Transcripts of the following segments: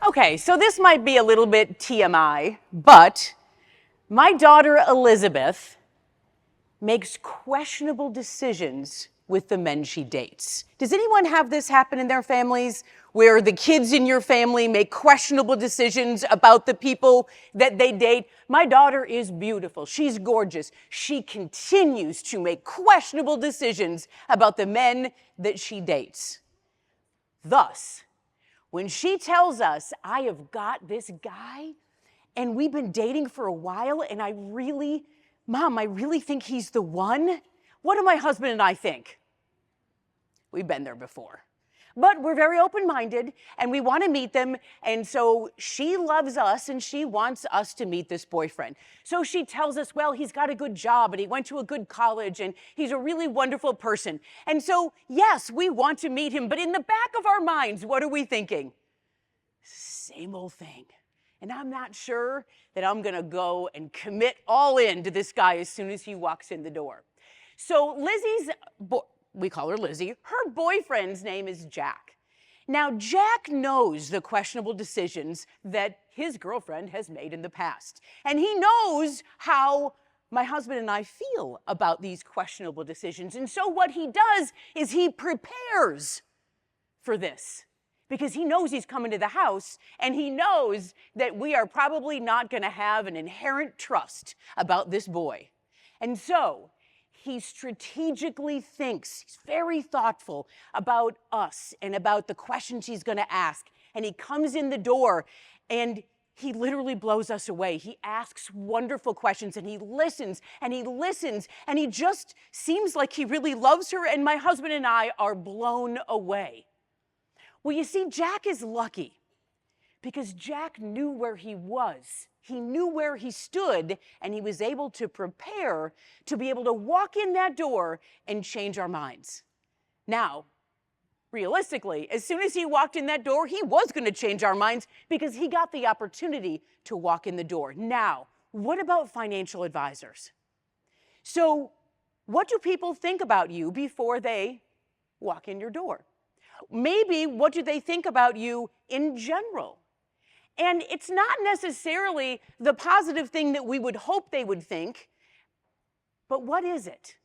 Okay, so this might be a little bit TMI, but my daughter Elizabeth makes questionable decisions with the men she dates. Does anyone have this happen in their families, where the kids in your family make questionable decisions about the people that they date? My daughter is beautiful. She's gorgeous. She continues to make questionable decisions about the men that she dates. Thus, when she tells us, I have got this guy and we've been dating for a while and Mom, I really think he's the one. What do my husband and I think? We've been there before. But we're very open-minded and we want to meet them. And so she loves us and she wants us to meet this boyfriend. So she tells us, well, he's got a good job and he went to a good college and he's a really wonderful person. And so, yes, we want to meet him. But in the back of our minds, what are we thinking? Same old thing. And I'm not sure that I'm going to go and commit all in to this guy as soon as he walks in the door. So we call her Lizzie, her boyfriend's name is Jack. Now, Jack knows the questionable decisions that his girlfriend has made in the past. And he knows how my husband and I feel about these questionable decisions. And so what he does is he prepares for this, because he knows he's coming to the house and he knows that we are probably not going to have an inherent trust about this boy. And so he strategically thinks, he's very thoughtful about us and about the questions he's going to ask. And he comes in the door and he literally blows us away. He asks wonderful questions and he listens and he listens and he just seems like he really loves her, and my husband and I are blown away. Well, you see, Jack is lucky because Jack knew where he was. He knew where he stood, and he was able to prepare to be able to walk in that door and change our minds. Now, realistically, as soon as he walked in that door, he was going to change our minds because he got the opportunity to walk in the door. Now, what about financial advisors? So, what do people think about you before they walk in your door? Maybe what do they think about you in general? And it's not necessarily the positive thing that we would hope they would think, but what is it?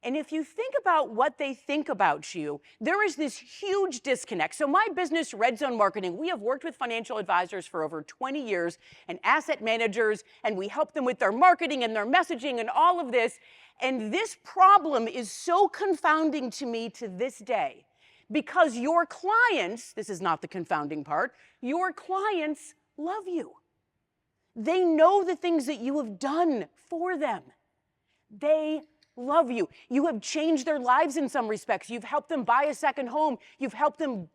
And if you think about what they think about you, there is this huge disconnect. So my business, Red Zone Marketing, we have worked with financial advisors for over 20 years and asset managers, and we help them with their marketing and their messaging and all of this. And this problem is so confounding to me to this day. Because your clients, this is not the confounding part, your clients love you. They know the things that you have done for them. They love you. You have changed their lives in some respects. You've helped them buy a second home. You've helped them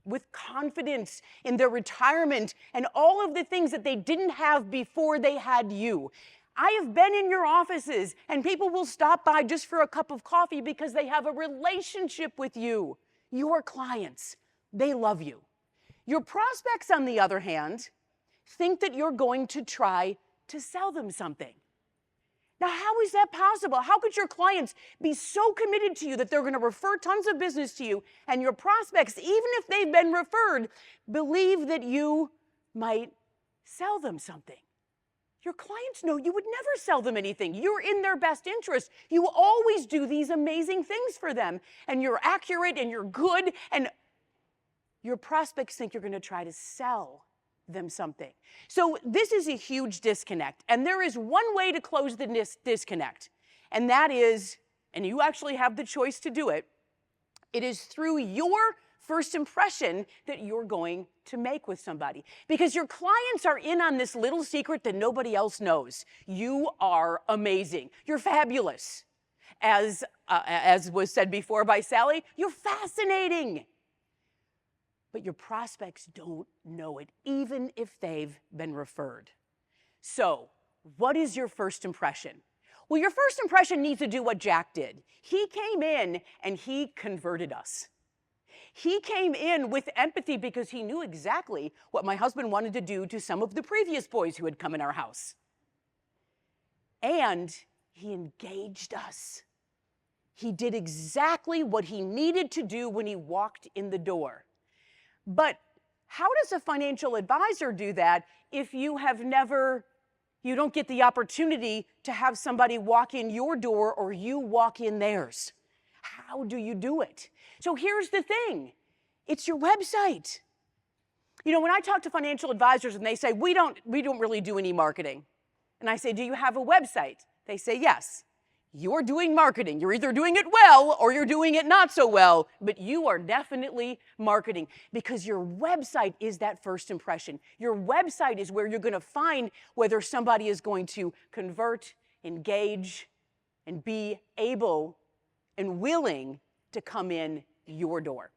with confidence in their retirement and all of the things that they didn't have before they had you. I have been in your offices and people will stop by just for a cup of coffee because they have a relationship with you. Your clients, they love you. Your prospects, on the other hand, think that you're going to try to sell them something. Now, how is that possible? How could your clients be so committed to you that they're going to refer tons of business to you, and your prospects, even if they've been referred, believe that you might sell them something? Your clients know you would never sell them anything. You're in their best interest. You always do these amazing things for them, and you're accurate and you're good, and your prospects think you're going to try to sell them something. So this is a huge disconnect, and there is one way to close the disconnect, and that is, and you actually have the choice to do it, it is through your first impression that you're going to make with somebody. Because your clients are in on this little secret that nobody else knows. You are amazing. You're fabulous. As was said before by Sally, you're fascinating. But your prospects don't know it, even if they've been referred. So, what is your first impression? Well, your first impression needs to do what Jack did. He came in and he converted us. He came in with empathy because he knew exactly what my husband wanted to do to some of the previous boys who had come in our house. And he engaged us. He did exactly what he needed to do when he walked in the door. But How does a financial advisor do that if you don't get the opportunity to have somebody walk in your door or you walk in theirs? How do you do it? So here's the thing. It's your website. You know, when I talk to financial advisors and they say, we don't really do any marketing. And I say, do you have a website? They say, yes. You're doing marketing. You're either doing it well or you're doing it not so well, but you are definitely marketing because your website is that first impression. Your website is where you're going to find whether somebody is going to convert, engage, and be able and willing to come in your door.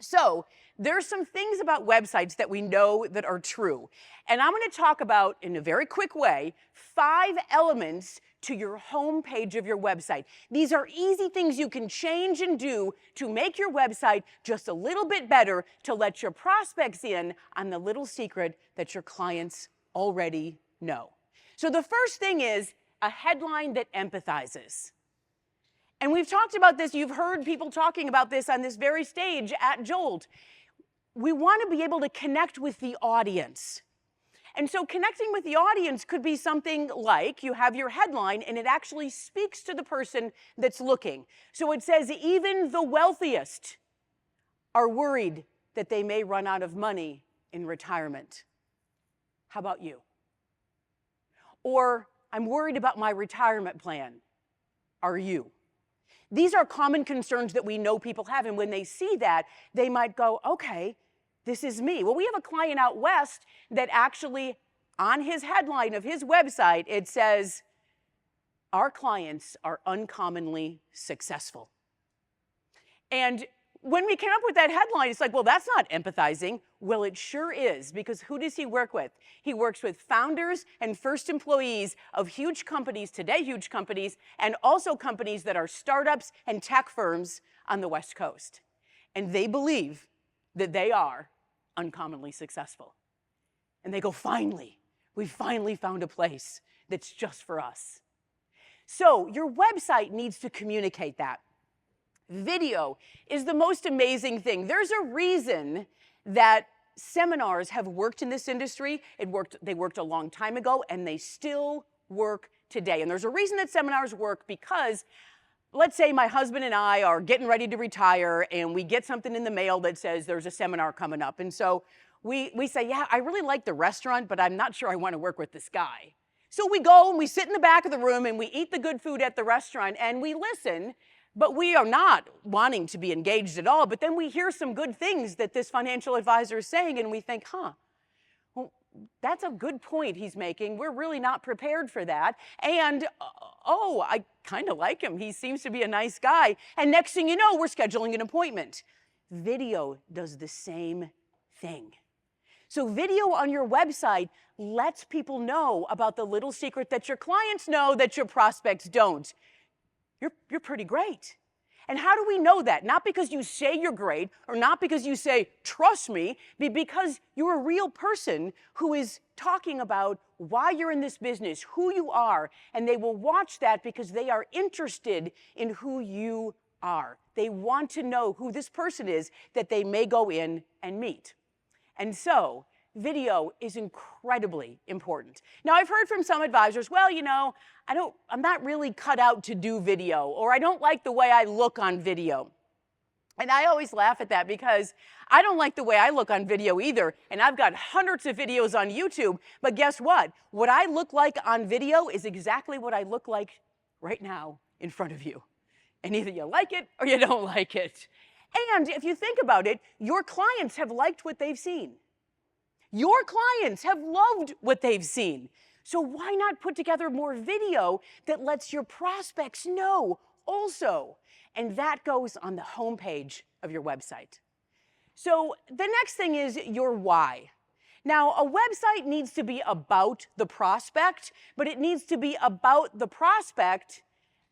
So there's some things about websites that we know that are true. And I'm going to talk about, in a very quick way, 5 elements to your home page of your website. These are easy things you can change and do to make your website just a little bit better, to let your prospects in on the little secret that your clients already know. So the first thing is a headline that empathizes. And we've talked about this, you've heard people talking about this on this very stage at Jolt. We want to be able to connect with the audience. And so connecting with the audience could be something like you have your headline and it actually speaks to the person that's looking. So it says, even the wealthiest are worried that they may run out of money in retirement. How about you? Or, I'm worried about my retirement plan. Are you? These are common concerns that we know people have, and when they see that, they might go, okay, this is me. Well, we have a client out west that actually, on his headline of his website, it says, our clients are uncommonly successful. And when we came up with that headline, it's like, well, that's not empathizing. Well, it sure is, because who does he work with? He works with founders and first employees of huge companies, today huge companies, and also companies that are startups and tech firms on the West Coast. And they believe that they are uncommonly successful. And they go, finally, we finally found a place that's just for us. So your website needs to communicate that. Video is the most amazing thing. There's a reason that seminars have worked in this industry. They worked a long time ago, and they still work today. And there's a reason that seminars work because, let's say my husband and I are getting ready to retire, and we get something in the mail that says there's a seminar coming up. And so we say, yeah, I really like the restaurant, but I'm not sure I want to work with this guy. So we go and we sit in the back of the room and we eat the good food at the restaurant and we listen. But we are not wanting to be engaged at all. But then we hear some good things that this financial advisor is saying, and we think, well, that's a good point he's making. We're really not prepared for that. And, oh, I kind of like him. He seems to be a nice guy. And next thing you know, we're scheduling an appointment. Video does the same thing. So video on your website lets people know about the little secret that your clients know that your prospects don't. You're pretty great. And how do we know that? Not because you say you're great, or not because you say, trust me, but because you're a real person who is talking about why you're in this business, who you are, and they will watch that because they are interested in who you are. They want to know who this person is that they may go in and meet. And so, video is incredibly important. Now, I've heard from some advisors, well, you know, I'm not really cut out to do video, or I don't like the way I look on video. And I always laugh at that because I don't like the way I look on video either. And I've got hundreds of videos on YouTube, but guess what? What I look like on video is exactly what I look like right now in front of you. And either you like it or you don't like it. And if you think about it, your clients have liked what they've seen. Your clients have loved what they've seen. So why not put together more video that lets your prospects know also? And that goes on the homepage of your website. So the next thing is your why. Now, a website needs to be about the prospect, but it needs to be about the prospect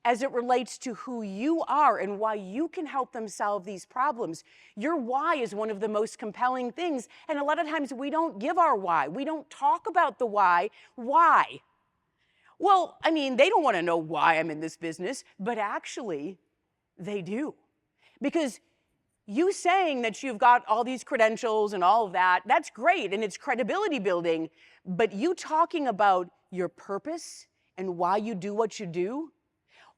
as it relates to who you are and why you can help them solve these problems. Your why is one of the most compelling things, and a lot of times we don't give our why. We don't talk about the why. Why? Well, I mean, they don't want to know why I'm in this business, but actually, they do. Because You saying that you've got all these credentials and all of that, that's great and it's credibility building, but you talking about your purpose and why you do what you do.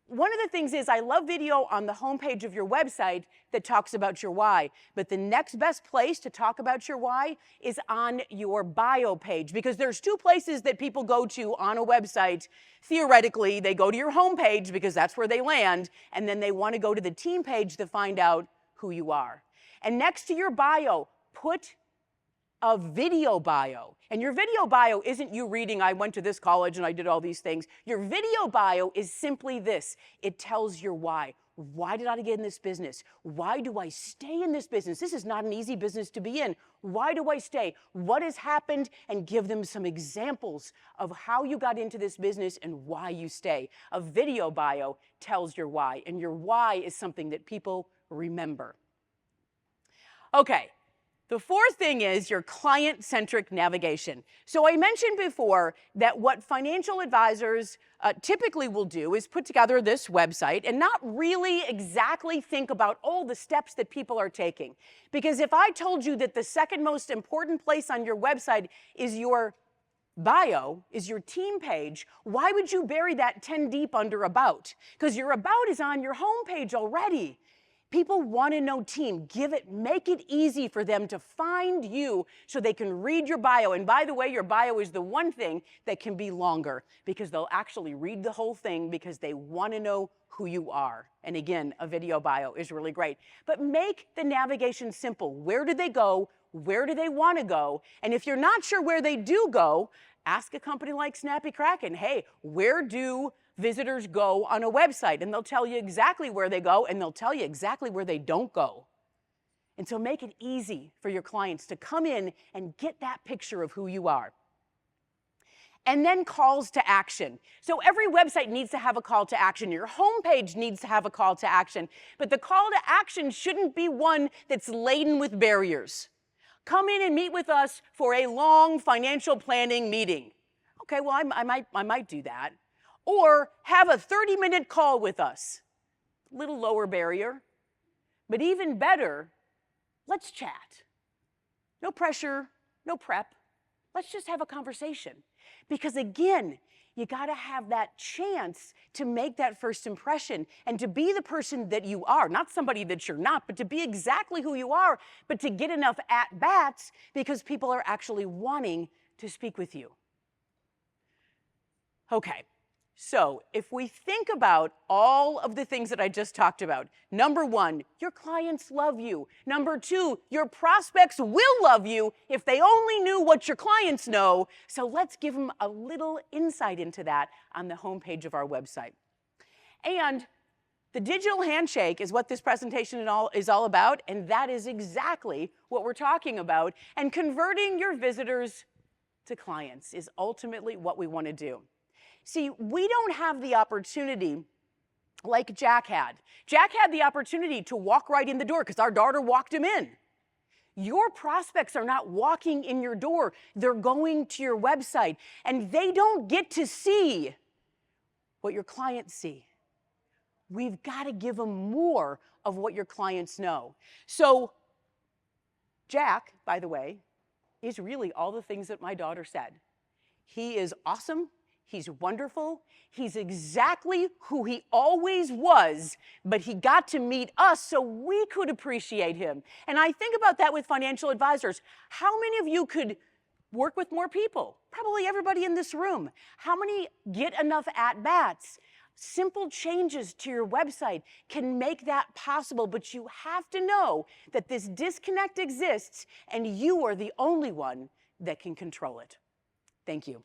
One of the things is I love video on the homepage of your website that talks about your why, but the next best place to talk about your why is on your bio page, because there's two places that people go to on a website. Theoretically, they go to your homepage because that's where they land, and then they want to go to the team page to find out who you are. And next to your bio, put a video bio. And your video bio isn't you reading, I went to this college and I did all these things. Your video bio is simply this. It tells your why. Why did I get in this business? Why do I stay in this business? This is not an easy business to be in. Why do I stay? What has happened? And give them some examples of how you got into this business and why you stay. A video bio tells your why, and your why is something that people remember. Okay. The fourth thing is your client-centric navigation. So I mentioned before that what financial advisors typically will do is put together this website and not really exactly think about all the steps that people are taking. Because if I told you that the second most important place on your website is your bio, is your team page, why would you bury that 10 deep under about? Because your about is on your home page already. People want to know team. Make it easy for them to find you so they can read your bio. And by the way, your bio is the one thing that can be longer because they'll actually read the whole thing because they want to know who you are. And again, a video bio is really great. But make the navigation simple. Where do they go? Where do they want to go? And if you're not sure where they do go, ask a company like Snappy Kraken, hey, where do visitors go on a website? And they'll tell you exactly where they go, and they'll tell you exactly where they don't go. And so make it easy for your clients to come in and get that picture of who you are. And then calls to action. So every website needs to have a call to action. Your homepage needs to have a call to action. But the call to action shouldn't be one that's laden with barriers. Come in and meet with us for a long financial planning meeting. Okay, well, I might do that. Or have a 30-minute call with us. Little lower barrier. But even better, let's chat. No pressure, no prep. Let's just have a conversation. Because again, you got to have that chance to make that first impression and to be the person that you are, not somebody that you're not, but to be exactly who you are, but to get enough at-bats because people are actually wanting to speak with you. Okay. So if we think about all of the things that I just talked about, number one, your clients love you. Number two, your prospects will love you if they only knew what your clients know. So let's give them a little insight into that on the homepage of our website. And the digital handshake is what this presentation is all about, and that is exactly what we're talking about. And converting your visitors to clients is ultimately what we want to do. See, we don't have the opportunity like Jack had. Jack had the opportunity to walk right in the door because our daughter walked him in. Your prospects are not walking in your door. They're going to your website, and they don't get to see what your clients see. We've got to give them more of what your clients know. So Jack, by the way, is really all the things that my daughter said. He is awesome. He's wonderful. He's exactly who he always was, but he got to meet us so we could appreciate him. And I think about that with financial advisors. How many of you could work with more people? Probably everybody in this room. How many get enough at-bats? Simple changes to your website can make that possible, but you have to know that this disconnect exists and you are the only one that can control it. Thank you.